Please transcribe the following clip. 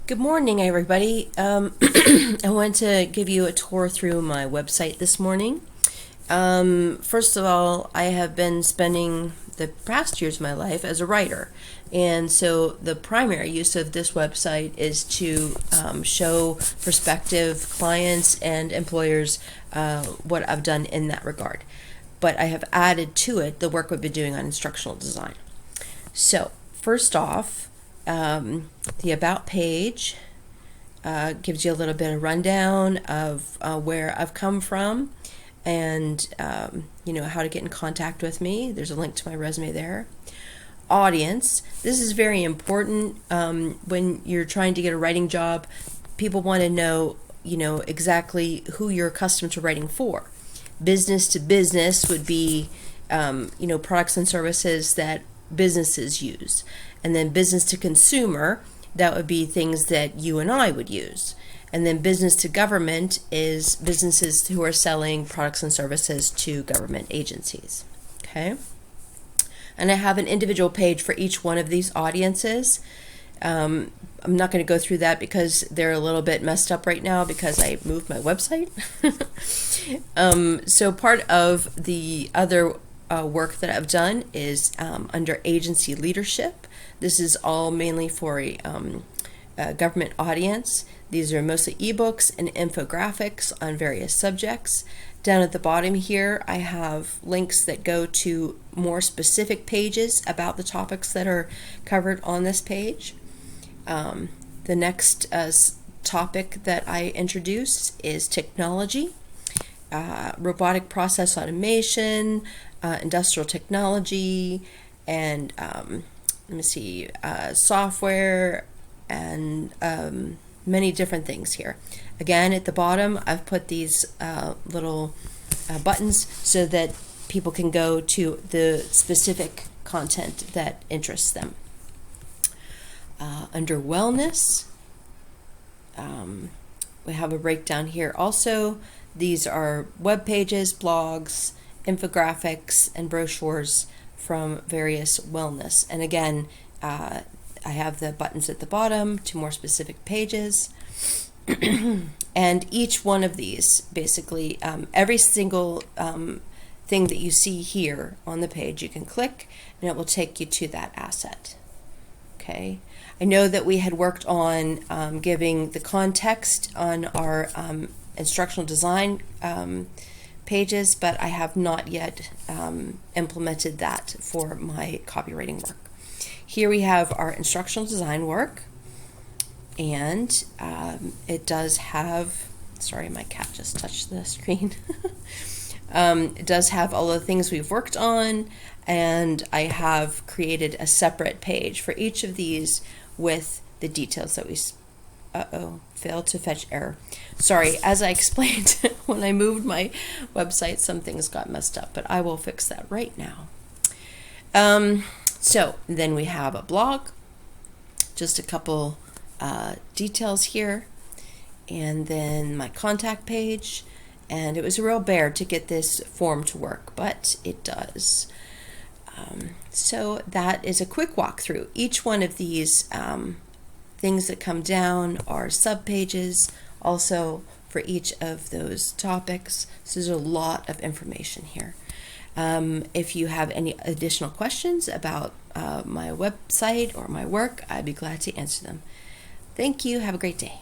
Good morning, everybody. I want to give you a tour through my website this morning. First of all, I have been spending the past years of my life as a writer. And so the primary use of this website is to show prospective clients and employers what I've done in that regard. But I have added to it the work we've been doing on instructional design. So, first off, the About page gives you a little bit of rundown of where I've come from and how to get in contact with me. There's a link to my resume there. Audience. This is very important when you're trying to get a writing job. People want to know, exactly who you're accustomed to writing for. Business to business would be, products and services that businesses use. And then business to consumer, that would be things that you and I would use. And then business to government is businesses who are selling products and services to government agencies. Okay? And I have an individual page for each one of these audiences. I'm not going to go through that because they're a little bit messed up right now because I moved my website. So part of the other work that I've done is under agency leadership. This is all mainly for a government audience. These are mostly ebooks and infographics on various subjects. Down at the bottom here, I have links that go to more specific pages about the topics that are covered on this page. The next topic that I introduced is technology, robotic process automation, industrial technology, and software, and many different things here. Again, at the bottom, I've put these little buttons so that people can go to the specific content that interests them. Under wellness, we have a breakdown here also. These are web pages, blogs, infographics, and brochures from various wellness. And again, I have the buttons at the bottom to more specific pages. And each one of these, basically, every single thing that you see here on the page, you can click and it will take you to that asset. Okay. I know that we had worked on giving the context on our instructional design pages, but I have not yet implemented that for my copywriting work. Here we have our instructional design work, and it does have, sorry, my cat just touched the screen. It does have all the things we've worked on, and I have created a separate page for each of these with the details that we failed to fetch error. Sorry, as I explained, when I moved my website, some things got messed up, but I will fix that right now. So then we have a blog, just a couple details here, and then my contact page. And it was a real bear to get this form to work, but it does. So that is a quick walkthrough. Each one of these things that come down are subpages also for each of those topics. So there's a lot of information here. If you have any additional questions about my website or my work, I'd be glad to answer them. Thank you. Have a great day.